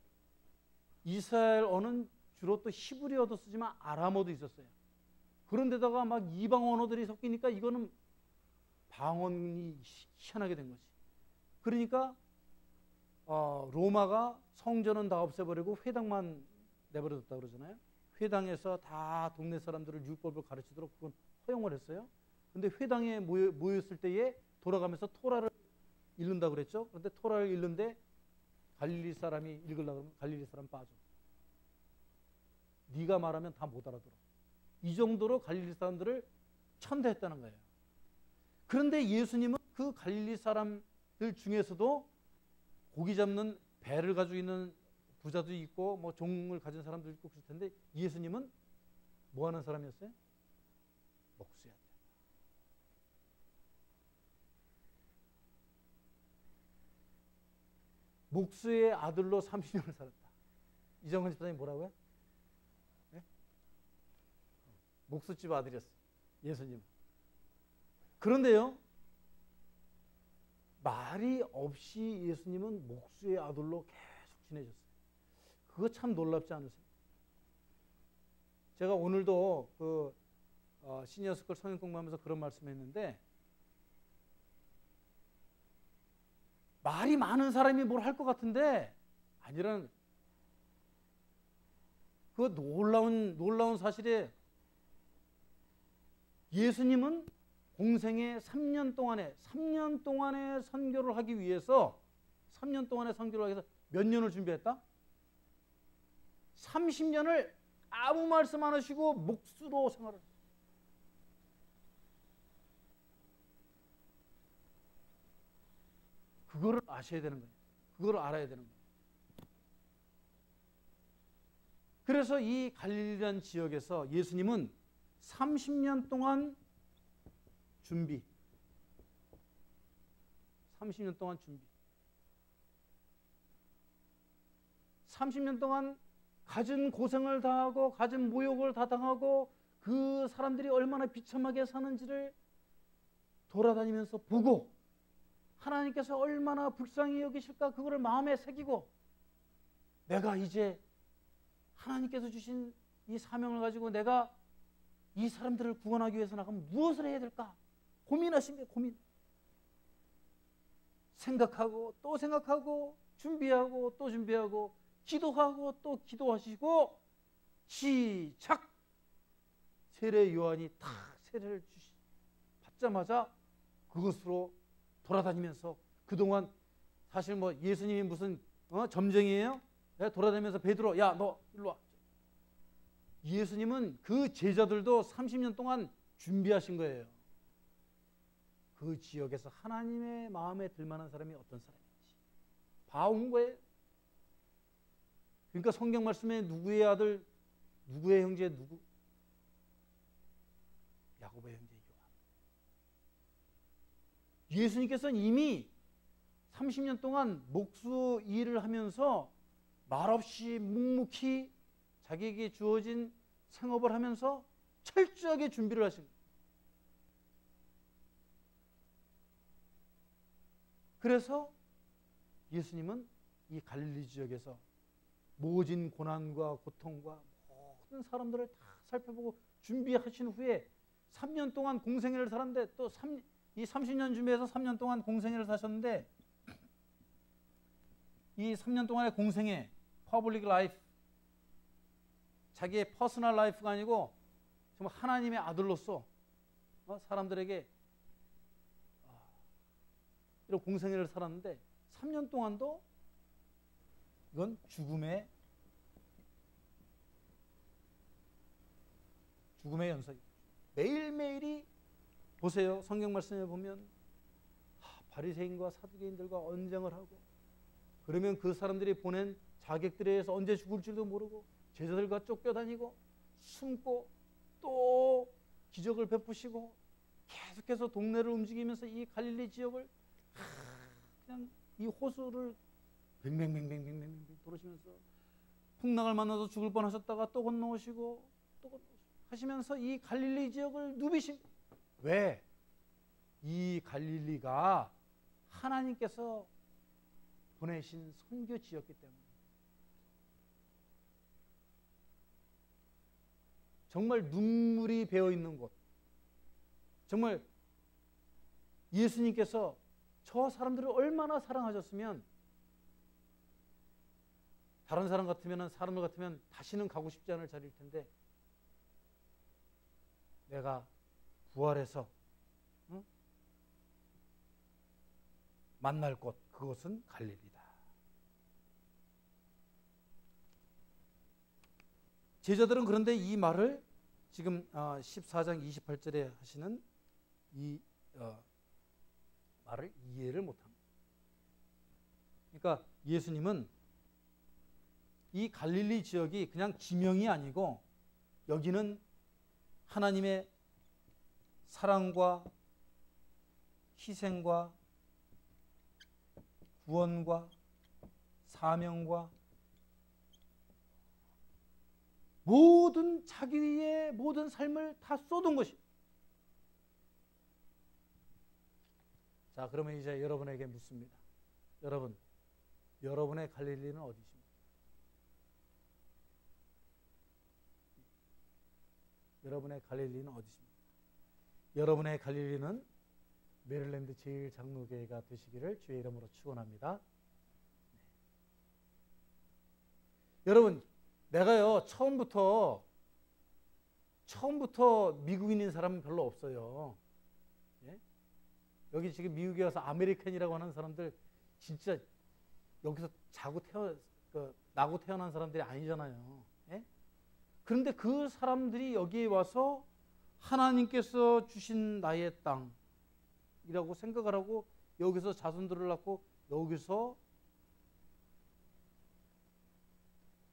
S1: 이스라엘 어는 주로 또 히브리어도 쓰지만 아람어도 있었어요. 그런데다가 막 이방 언어들이 섞이니까 이거는 방언이 희한하게 된 거지. 그러니까 로마가 성전은 다 없애버리고 회당만 내버려뒀다 그러잖아요. 회당에서 다 동네 사람들을 율법을 가르치도록 그건 허용을 했어요. 근데 회당에 모였을 때에 돌아가면서 토라를 읽는다 그랬죠. 그런데 토라를 읽는데 갈릴리 사람이 읽으려고 그러면 갈릴리 사람 빠져. 네가 말하면 다 못 알아들어. 이 정도로 갈릴리 사람들을 천대했다는 거예요. 그런데 예수님은 그 갈릴리 사람들 중에서도 고기 잡는 배를 가지고 있는 부자도 있고 뭐 종을 가진 사람도 있고 그럴 텐데 예수님은 뭐 하는 사람이었어요? 목수였대요. 목수의 아들로 30년을 살았다. 이정근 집사님 뭐라고요? 네? 목수집 아들이었어요. 예수님. 그런데요. 말이 없이 예수님은 목수의 아들로 계속 지내셨어요. 그거 참 놀랍지 않으세요? 제가 오늘도 시니어스쿨 성경 공부하면서 그런 말씀했는데 말이 많은 사람이 뭘 할 것 같은데 아니라는, 그 놀라운 사실에 예수님은 공생의 3년 동안의 선교를 하기 위해서 몇 년을 준비했다? 30년을 아무 말씀 안 하시고 묵수로 생활을 했어요. 그거를 아셔야 되는 거예요. 그거를 알아야 되는 거예요. 그래서 이 갈릴리라는 지역에서 예수님은 30년 동안 30년 동안 갖은 고생을 다하고 갖은 모욕을 다 당하고 그 사람들이 얼마나 비참하게 사는지를 돌아다니면서 보고 하나님께서 얼마나 불쌍히 여기실까 그거를 마음에 새기고 내가 이제 하나님께서 주신 이 사명을 가지고 내가 이 사람들을 구원하기 위해서 나가면 무엇을 해야 될까 고민하신 게 고민. 생각하고 또 생각하고 준비하고 또 준비하고 기도하고 또 기도하시고 시작. 세례 요한이 다 세례를 받자마자 그것으로 돌아다니면서 그동안 사실 뭐 예수님이 무슨 점쟁이에요? 돌아다니면서 베드로 야 너 일로 와. 예수님은 그 제자들도 30년 동안 준비하신 거예요. 그 지역에서 하나님의 마음에 들만한 사람이 어떤 사람인지 봐온 거예요. 그러니까 성경 말씀에 누구의 아들, 누구의 형제, 누구? 야곱의 형제 요한. 예수님께서는 이미 30년 동안 목수 일을 하면서 말없이 묵묵히 자기에게 주어진 생업을 하면서 철저하게 준비를 하신 거예요. 그래서 예수님은 이 갈릴리 지역에서 모진 고난과 고통과 모든 사람들을 다 살펴보고 준비하신 후에 3년 동안 공생애를 살았는데 또 이 30년 준비해서 3년 동안 공생애를 사셨는데 이 3년 동안의 공생애, 퍼블릭 라이프, 자기의 퍼스널 라이프가 아니고 정말 하나님의 아들로서 사람들에게 이런 공생애를 살았는데 3년 동안도 이건 죽음의 연속이. 매일매일이 보세요. 성경 말씀에 보면 바리새인과 사두개인들과 언쟁을 하고 그러면 그 사람들이 보낸 자객들에 의해서 언제 죽을지도 모르고 제자들과 쫓겨다니고 숨고 또 기적을 베푸시고 계속해서 동네를 움직이면서 이 갈릴리 지역을 그냥 이 호수를 뱅뱅뱅뱅뱅뱅 돌으시면서 풍랑을 만나서 죽을 뻔하셨다가 또 건너오시고 또 하시면서 이 갈릴리 지역을 누비신. 왜? 이 갈릴리가 하나님께서 보내신 선교지였기 때문에. 정말 눈물이 배어있는 곳. 정말 예수님께서 저 사람들을 얼마나 사랑하셨으면 다른 사람들 같으면 다시는 가고 싶지 않을 자리일 텐데 내가 부활해서 만날 곳, 그것은 갈릴리다. 제자들은 그런데 이 말을 지금 14장 28절에 하시는 이 말을 이해를 못합니다. 그러니까 예수님은 이 갈릴리 지역이 그냥 지명이 아니고 여기는 하나님의 사랑과 희생과 구원과 사명과 모든 자기의 모든 삶을 다 쏟은 것이. 자, 그러면 이제 여러분에게 묻습니다. 여러분의 갈릴리는 어디십니까? 여러분의 갈릴리는 어디십니까? 여러분의 갈릴리는 메릴랜드 제1장로교회가 되시기를 주의 이름으로 축원합니다. 여러분, 내가요 처음부터 미국인인 사람은 별로 없어요. 예? 여기 지금 미국에 와서 아메리칸이라고 하는 사람들 진짜 여기서 나고 태어난 사람들이 아니잖아요. 예? 그런데 그 사람들이 여기에 와서 하나님께서 주신 나의 땅이라고 생각을 하고 여기서 자손들을 낳고 여기서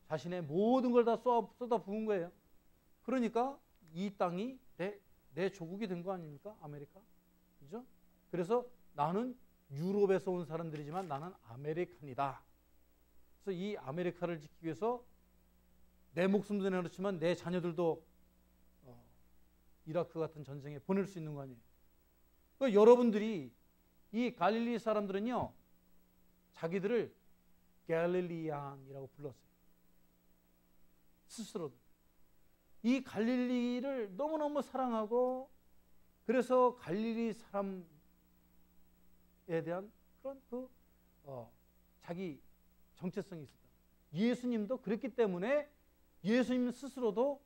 S1: 자신의 모든 걸 다 쏟아 부은 거예요. 그러니까 이 땅이 내 조국이 된 거 아닙니까? 아메리카. 그죠? 그래서 나는 유럽에서 온 사람들이지만 나는 아메리칸이다. 그래서 이 아메리카를 지키기 위해서 내 목숨도 내놓지만 내 자녀들도 이라크 같은 전쟁에 보낼 수 있는 거 아니에요. 그러니까 여러분들이 이 갈릴리 사람들은요 자기들을 갈릴리안이라고 불렀어요. 스스로도. 이 갈릴리를 너무너무 사랑하고 그래서 갈릴리 사람에 대한 그런 자기 정체성이 있었다. 예수님도 그랬기 때문에 예수님 스스로도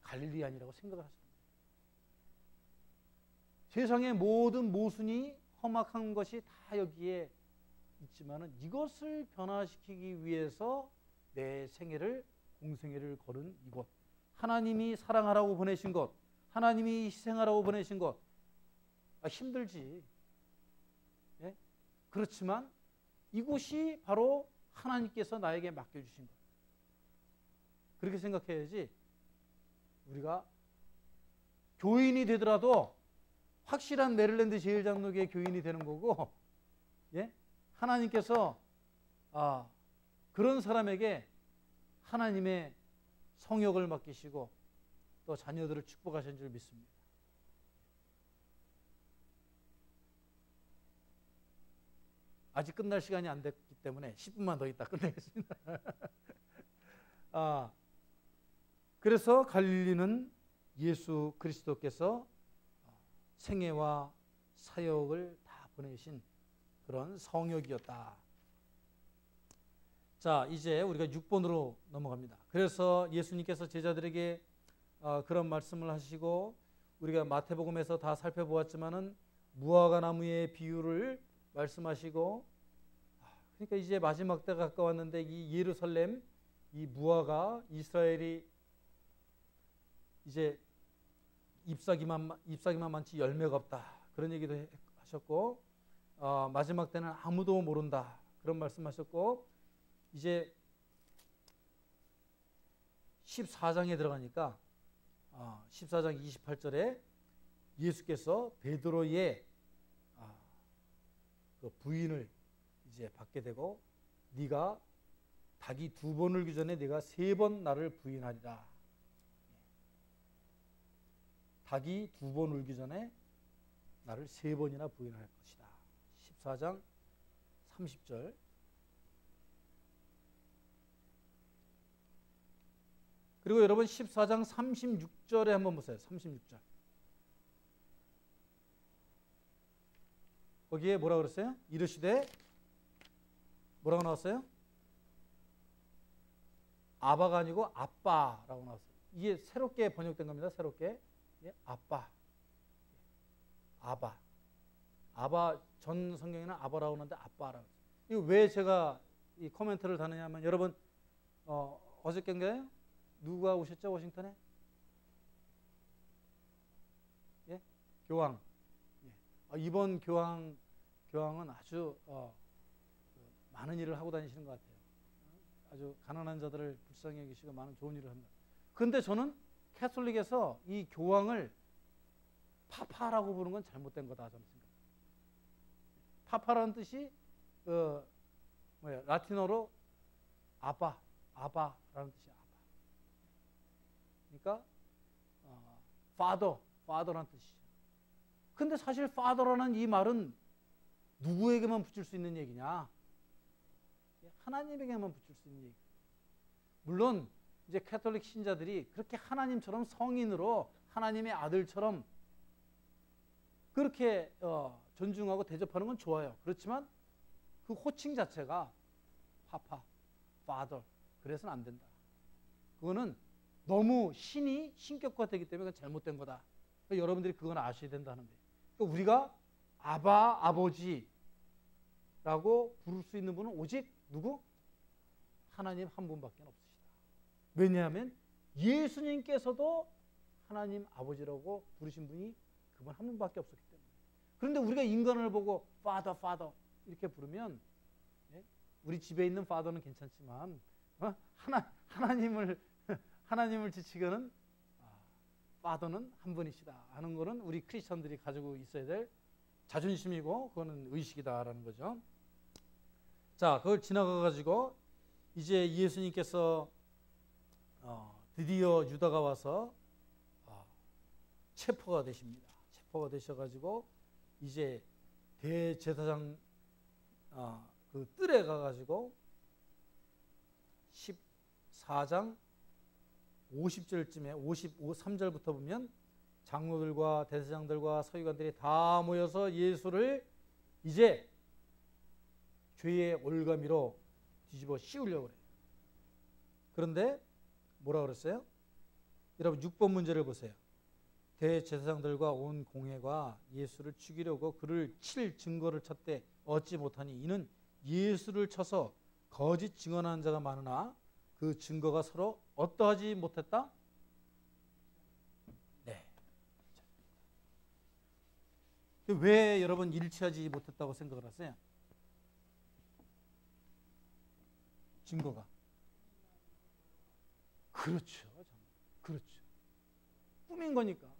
S1: 갈릴리안이라고 생각을 하셨다. 세상의 모든 모순이 험악한 것이 다 여기에 있지만은 이것을 변화시키기 위해서 내 생애를 공생애를 걸은 이곳, 하나님이 사랑하라고 보내신 것, 하나님이 희생하라고 보내신 것, 힘들지. 예? 그렇지만 이곳이 바로 하나님께서 나에게 맡겨주신 것. 그렇게 생각해야지 우리가 교인이 되더라도 확실한 메릴랜드 제1장로교회 교인이 되는 거고, 예? 하나님께서 그런 사람에게 하나님의 성역을 맡기시고 또 자녀들을 축복하신 줄 믿습니다. 아직 끝날 시간이 안 됐기 때문에 10분만 더 있다 끝내겠습니다. 그래서 갈릴리는 예수 그리스도께서 생애와 사역을 다 보내신 그런 성역이었다. 자, 이제 우리가 6번으로 넘어갑니다. 그래서 예수님께서 제자들에게 그런 말씀을 하시고 우리가 마태복음에서 다 살펴보았지만은 무화과 나무의 비유를 말씀하시고, 그러니까 이제 마지막 때가 가까웠는데 이 예루살렘, 이 무화과 이스라엘이 이제 잎사귀만 많지 열매가 없다. 그런 얘기도 하셨고, 마지막 때는 아무도 모른다. 그런 말씀하셨고, 이제 14장에 들어가니까 14장 28절에 예수께서 베드로의 그 부인을 이제 받게 되고, 네가 닭이 2번 울기 전에 네가 3번 나를 부인하리라. 닭이 2번 울기 전에 나를 3번이나 부인할 것이다. 14장 30절. 그리고 여러분 14장 36절에 한번 보세요. 36절. 거기에 뭐라 그랬어요? 이르시되 뭐라고 나왔어요? 아바가 아니고 아빠라고 나왔어요. 이게 새롭게 번역된 겁니다. 새롭게. 예? 아빠. 아바. 아바, 전 성경에는 아바라고 하는데 아빠라고. 이거 왜 제가 이 코멘트를 다느냐면, 여러분 어저께인가요? 누가 오셨죠? 워싱턴에? 예? 교황. 예. 이번 교황은 아주 많은 일을 하고 다니시는 것 같아요. 아주 가난한 자들을 불쌍히 여기시고 많은 좋은 일을 합니다. 그런데 저는 캐톨릭에서 이 교황을 파파라고 부르는 건 잘못된 거다 저는 생각해요. 파파라는 뜻이 라틴어로 아바라는 뜻이야. 아바. 그러니까 father라는 뜻이죠. 근데 사실 father라는 이 말은 누구에게만 붙일 수 있는 얘기냐? 하나님에게만 붙일 수 있는 얘기. 물론 이제 캐톨릭 신자들이 그렇게 하나님처럼 성인으로 하나님의 아들처럼 그렇게 존중하고 대접하는 건 좋아요. 그렇지만 그 호칭 자체가 파파, 파더 그래서는 안 된다. 그거는 너무 신이 신격화되기 때문에 그건 잘못된 거다. 그러니까 여러분들이 그건 아셔야 된다는 거예요. 그러니까 우리가 아바, 아버지라고 부를 수 있는 분은 오직 누구? 하나님 한 분밖에 없으시다. 왜냐하면 예수님께서도 하나님 아버지라고 부르신 분이 그분 한 분밖에 없었기 때문에. 그런데 우리가 인간을 보고 Father, Father 이렇게 부르면 우리 집에 있는 Father는 괜찮지만 하나님을 지치고는 Father는 한 분이시다 하는 거는 우리 크리스천들이 가지고 있어야 될 자존심이고 그거는 의식이다라는 거죠. 자, 그걸 지나가가지고 이제 예수님께서 드디어 유다가 와서 체포가 되십니다. 체포가 되셔가지고 이제 대제사장 그 뜰에 가가지고 14장 50절쯤에 53절부터 보면 장로들과 대제사장들과 서기관들이 다 모여서 예수를 이제 죄의 올가미로 뒤집어 씌우려고 그래요. 그런데 뭐라 그랬어요? 여러분 6번 문제를 보세요. 대제사장들과 온 공회가 예수를 죽이려고 그를 칠 증거를 찾되 얻지 못하니 이는 예수를 쳐서 거짓 증언하는 자가 많으나 그 증거가 서로 어떠하지 못했다? 네. 왜 여러분 일치하지 못했다고 생각을 하세요? 증거가. 그렇죠. 그렇죠. 꿈인 거니까.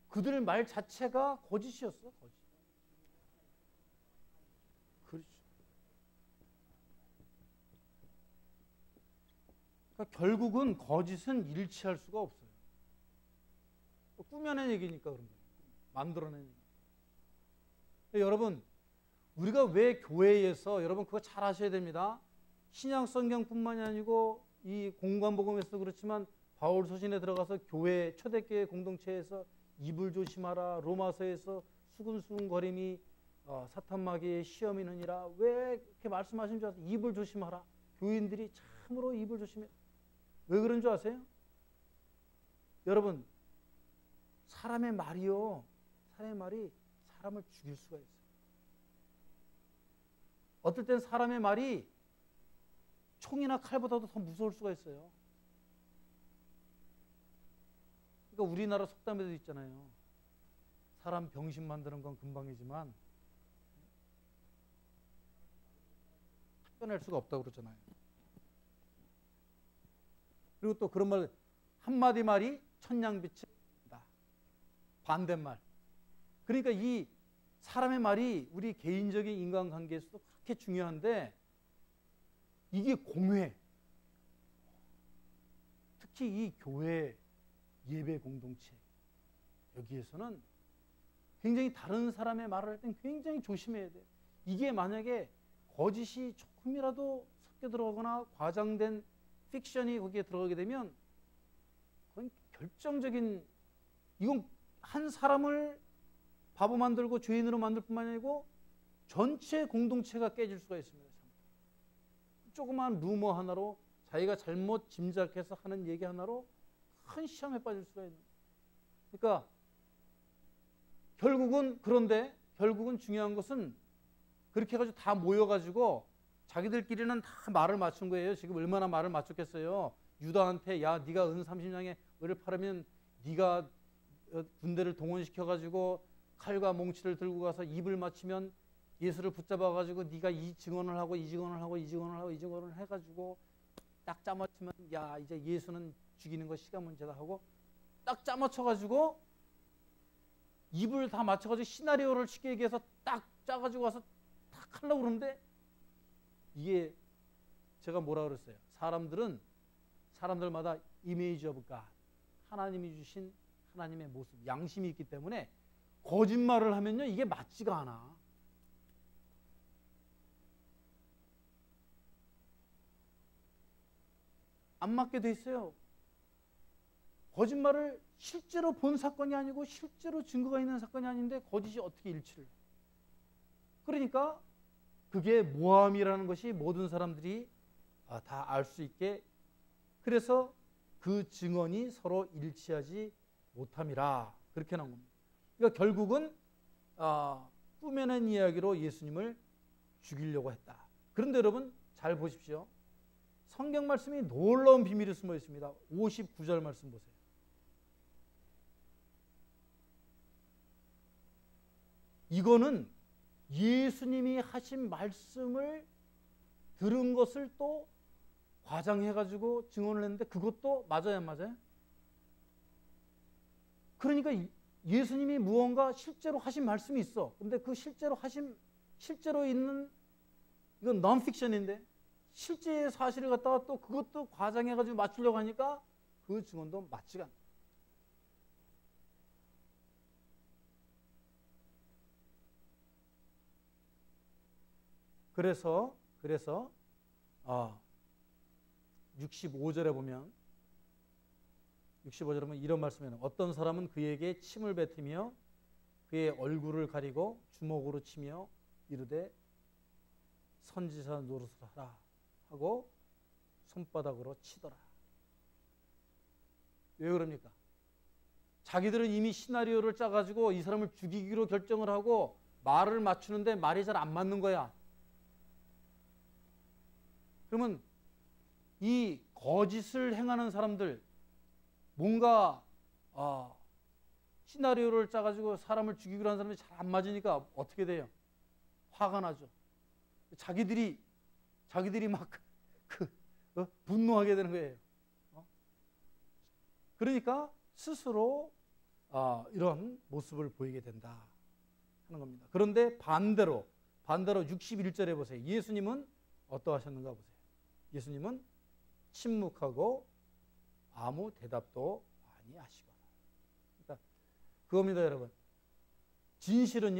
S1: 그들 말 자체가 거짓이었어. 거짓. 그렇죠. 그러니까 결국은 거짓은 일치할 수가 없어요. 꾸며낸 얘기니까 그런 거예요. 만들어낸 얘기. 여러분, 우리가 왜 교회에서 여러분 그거 잘 아셔야 됩니다. 신약 성경뿐만이 아니고 이 공관복음에서도 그렇지만 바울 서신에 들어가서 교회 초대교회 공동체에서 입을 조심하라. 로마서에서 수근수근거림이 사탄마귀의 시험이느니라. 왜 이렇게 말씀하신 줄 아세요? 입을 조심하라. 교인들이 참으로 입을 조심해. 왜 그런 줄 아세요? 여러분, 사람의 말이요. 사람의 말이 사람을 죽일 수가 있어요. 어떨 땐 사람의 말이 총이나 칼보다도 더 무서울 수가 있어요. 그러니까 우리나라 속담에도 있잖아요. 사람 병신 만드는 건 금방이지만 쫓아낼 수가 없다고 그러잖아요. 그리고 또 그런 말, 한마디 말이 천냥빚이다. 반대말. 그러니까 이 사람의 말이 우리 개인적인 인간관계에서도 그렇게 중요한데 이게 공회, 특히 이 교회 예배 공동체 여기에서는 굉장히 다른 사람의 말을 할 땐 굉장히 조심해야 돼요. 이게 만약에 거짓이 조금이라도 섞여 들어가거나 과장된 픽션이 거기에 들어가게 되면 그건 결정적인, 이건 한 사람을 바보 만들고 죄인으로 만들 뿐만 아니고 전체 공동체가 깨질 수가 있습니다. 조그마한 루머 하나로 자기가 잘못 짐작해서 하는 얘기 하나로 큰 시험에 빠질 수가 있는. 그러니까 그런데 결국은 중요한 것은 그렇게 해가지고 다 모여가지고 자기들끼리는 다 말을 맞춘 거예요. 지금 얼마나 말을 맞췄겠어요. 유다한테 야 네가 은 30냥의 을을 팔으면 네가 군대를 동원시켜가지고 칼과 몽치를 들고 가서 입을 맞추면 예수를 붙잡아가지고 네가 이 증언을 하고 이 증언을 하고 이 증언을 하고 이 증언을 해가지고 딱 짜맞추면 야 이제 예수는 죽이는 거 시간 문제다 하고 딱 짜맞춰가지고 입을 다 맞춰가지고 시나리오를 쉽게 얘기해서 딱 짜가지고 와서 딱 하려고 그러는데 이게 제가 뭐라 그랬어요? 사람들마다 이미지 오브 갓, 하나님이 주신 하나님의 모습, 양심이 있기 때문에 거짓말을 하면요 이게 맞지가 않아. 안 맞게 돼 있어요. 거짓말을 실제로 본 사건이 아니고 실제로 증거가 있는 사건이 아닌데 거짓이 어떻게 일치를 해? 그러니까 그게 모함이라는 것이 모든 사람들이 다 알 수 있게, 그래서 그 증언이 서로 일치하지 못함이라 그렇게 나온 겁니다. 그러니까 결국은 꾸며낸 이야기로 예수님을 죽이려고 했다. 그런데 여러분 잘 보십시오. 성경 말씀이 놀라운 비밀이 숨어 있습니다. 59절 말씀 보세요. 이거는 예수님이 하신 말씀을 들은 것을 또 과장해가지고 증언을 했는데 그것도 맞아요, 안 맞아요? 그러니까 예수님이 무언가 실제로 하신 말씀이 있어. 근데 그 실제로 있는, 이건 논픽션인데 실제의 사실을 갖다가 또 그것도 과장해가지고 맞추려고 하니까 그 증언도 맞지가 않아. 그래서 65절에 보면 이런 말씀이에요. 어떤 사람은 그에게 침을 뱉으며 그의 얼굴을 가리고 주먹으로 치며 이르되 선지자 노릇을 하라 하고 손바닥으로 치더라. 왜 그럽니까? 자기들은 이미 시나리오를 짜가지고 이 사람을 죽이기로 결정을 하고 말을 맞추는데 말이 잘 안 맞는 거야. 그러면 이 거짓을 행하는 사람들, 뭔가 시나리오를 짜가지고 사람을 죽이기로 하는 사람이 잘 안 맞으니까 어떻게 돼요? 화가 나죠. 자기들이 막 분노하게 되는 거예요. 그러니까 스스로 이런 모습을 보이게 된다 하는 겁니다. 그런데 반대로 61절에 보세요. 예수님은 어떠하셨는가 보세요. 예수님은 침묵하고 아무 대답도 아니하시거나. 그러니까 그겁니다, 여러분. 진실은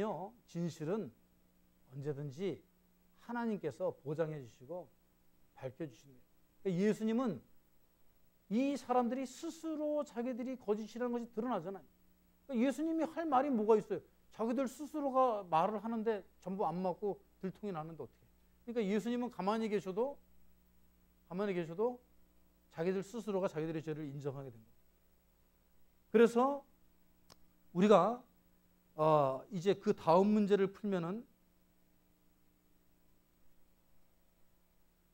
S1: 언제든지 하나님께서 보장해 주시고 밝혀 주시는 거예요. 그러니까 예수님은 이 사람들이 스스로 자기들이 거짓이라는 것이 드러나잖아요. 그러니까 예수님이 할 말이 뭐가 있어요? 자기들 스스로가 말을 하는데 전부 안 맞고 들통이 나는데 어떻게? 그러니까 예수님은 가만히 계셔도 자기들 스스로가 자기들의 죄를 인정하게 된 거예요. 그래서 우리가 이제 그 다음 문제를 풀면은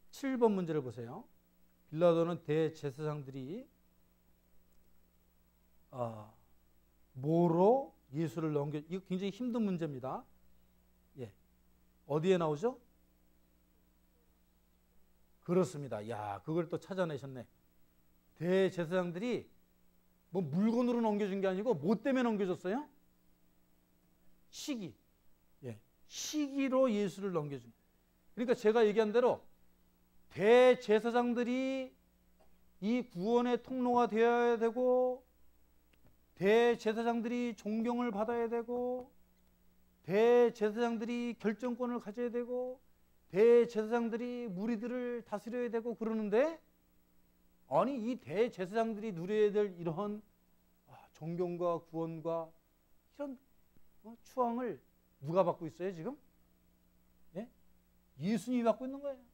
S1: 7번 문제를 보세요. 빌라도는 대제사장들이 뭐로 예수를 이거 굉장히 힘든 문제입니다. 예. 어디에 나오죠? 그렇습니다. 야, 그걸 또 찾아내셨네. 대제사장들이 뭐 물건으로 넘겨준 게 아니고 뭐 때문에 넘겨줬어요? 시기. 예. 시기로 예수를 넘겨준. 그러니까 제가 얘기한 대로 대제사장들이 이 구원의 통로가 되어야 되고, 대제사장들이 존경을 받아야 되고, 대제사장들이 결정권을 가져야 되고, 대제사장들이 무리들을 다스려야 되고 그러는데, 아니 이 대제사장들이 누려야 될 이런 존경과 구원과 이런 추앙을 누가 받고 있어요 지금? 예? 예수님이 받고 있는 거예요.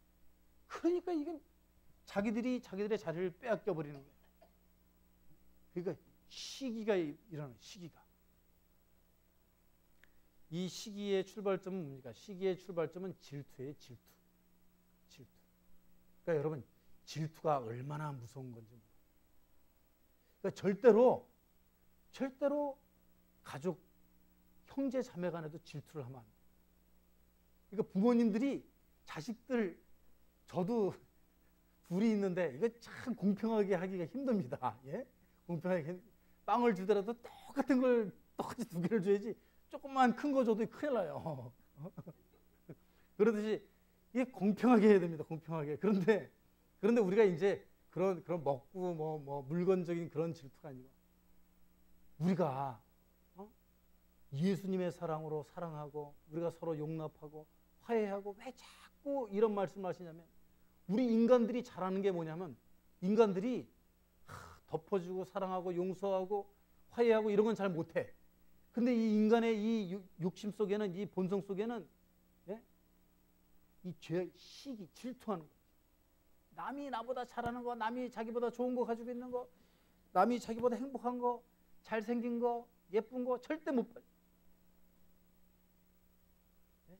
S1: 그러니까 이건 자기들의 자리를 빼앗겨 버리는 거예요. 그러니까 시기가 일어나는 시기가. 이 시기의 출발점은 뭡니까? 시기의 출발점은 질투예요. 질투. 그러니까 여러분 질투가 얼마나 무서운 건지. 그러니까 절대로 가족, 형제 자매 간에도 질투를 하면 안 돼요. 그러니까 부모님들이 자식들, 저도 둘이 있는데 이거 참 공평하게 하기가 힘듭니다. 예? 공평하게 빵을 주더라도 똑같이 두 개를 줘야지. 조금만 큰 거 줘도 큰일 나요. 그러듯이 이게 공평하게 해야 됩니다. 공평하게. 그런데 우리가 이제 그런 먹고 뭐 물건적인 그런 질투가 아니고 우리가 예수님의 사랑으로 사랑하고 우리가 서로 용납하고 화해하고 왜 자꾸 이런 말씀을 하시냐면 우리 인간들이 잘하는 게 뭐냐면 인간들이 덮어주고 사랑하고 용서하고 화해하고 이런 건 잘 못해. 근데 이 인간의 이 욕심 속에는, 이 본성 속에는, 예? 이 죄, 시기, 질투하는 거. 남이 나보다 잘하는 거, 남이 자기보다 좋은 거 가지고 있는 거, 남이 자기보다 행복한 거, 잘생긴 거, 예쁜 거 절대 못 봐. 예?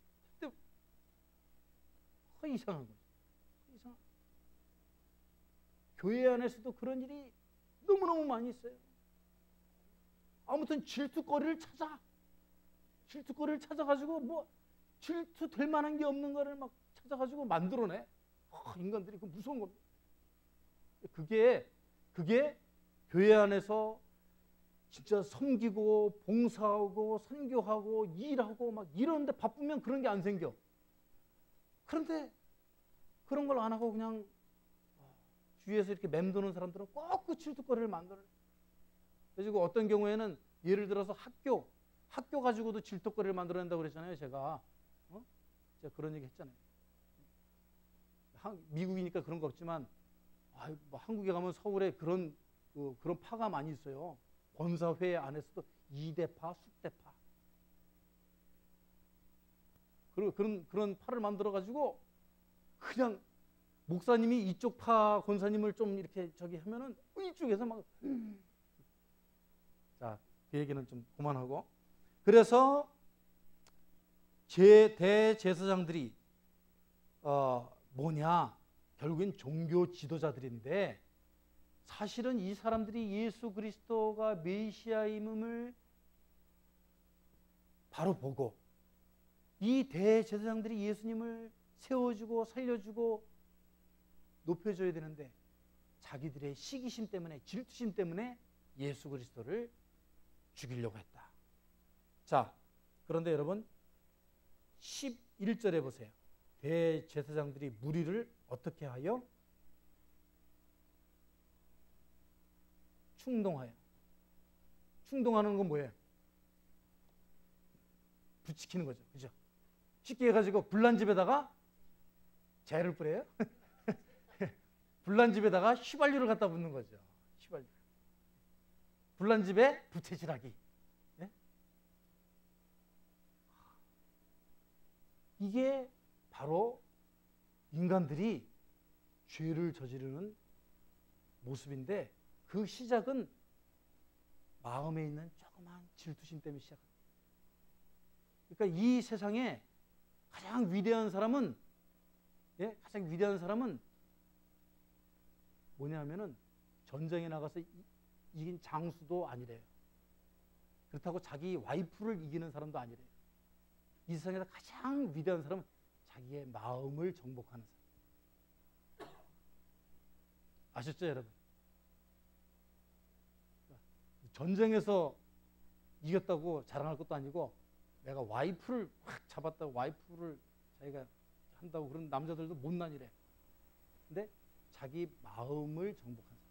S1: 절대 이상한 거죠. 이상. 교회 안에서도 그런 일이 너무너무 많이 있어요. 아무튼 질투거리를 찾아가지고 뭐 질투될 만한 게 없는 거를 막 찾아가지고 만들어내. 인간들이 그 무서운 겁니다. 그게 교회 안에서 진짜 섬기고 봉사하고 선교하고 일하고 막 이러는데 바쁘면 그런 게 안 생겨. 그런데 그런 걸 안 하고 그냥 주위에서 이렇게 맴도는 사람들은 꼭 그 질투거리를 만들어내. 그리고 어떤 경우에는 예를 들어서 학교 가지고도 질투거리를 만들어낸다고 그랬잖아요. 제가 그런 얘기 했잖아요. 미국이니까 그런 거 없지만 뭐 한국에 가면 서울에 그런 파가 많이 있어요. 권사회 안에서도 이대파, 숙대파. 그리고 그런 파를 만들어 가지고 그냥 목사님이 이쪽 파 권사님을 좀 이렇게 저기 하면은 이쪽에서 막 자, 그 얘기는 좀 그만하고. 그래서 대제사장들이 뭐냐? 결국엔 종교 지도자들인데 사실은 이 사람들이 예수 그리스도가 메시아임을 바로 보고 이 대제사장들이 예수님을 세워주고 살려주고 높여줘야 되는데 자기들의 시기심 때문에, 질투심 때문에 예수 그리스도를 죽이려고 했다. 자, 그런데 여러분 11절에 보세요. 대제사장들이 무리를 어떻게 하여? 충동하여. 충동하는 건 뭐예요? 부추기는 거죠. 그죠? 쉽게 해가지고 불난 집에다가 재를 뿌려요? 불난 집에다가 휘발유를 갖다 붓는 거죠. 휘발유. 불난 집에 부채질하기. 예? 이게 바로 인간들이 죄를 저지르는 모습인데 그 시작은 마음에 있는 조그만 질투심 때문에 시작합니다. 그러니까 이 세상에 가장 위대한 사람은 뭐냐면은 전쟁에 나가서 이긴 장수도 아니래요. 그렇다고 자기 와이프를 이기는 사람도 아니래요. 이 세상에서 가장 위대한 사람은 자기의 마음을 정복하는 사람. 아셨죠, 여러분? 전쟁에서 이겼다고 자랑할 것도 아니고 내가 와이프를 확 잡았다고 와이프를 자기가 한다고 그런 남자들도 못난이래. 근데 자기 마음을 정복한 사람.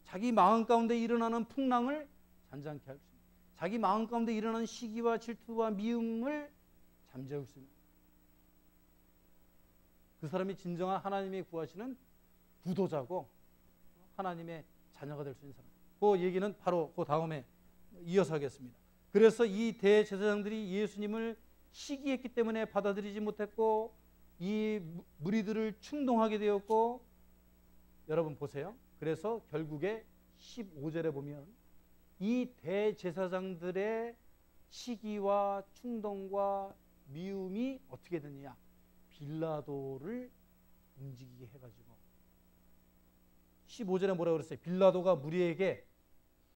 S1: 자기 마음 가운데 일어나는 풍랑을 잔잔케 할 수 있는, 자기 마음 가운데 일어나는 시기와 질투와 미움을 잠재울 수 있는 그 사람이 진정한 하나님이 구하시는 부도자고 하나님의 자녀가 될 수 있는 사람. 그 얘기는 바로 그 다음에 이어서 하겠습니다. 그래서 이 대제사장들이 예수님을 시기했기 때문에 받아들이지 못했고 이 무리들을 충동하게 되었고, 여러분 보세요. 그래서 결국에 15절에 보면 이 대제사장들의 시기와 충동과 미움이 어떻게 되느냐, 빌라도를 움직이게 해가지고 15절에 뭐라고 그랬어요? 빌라도가 무리에게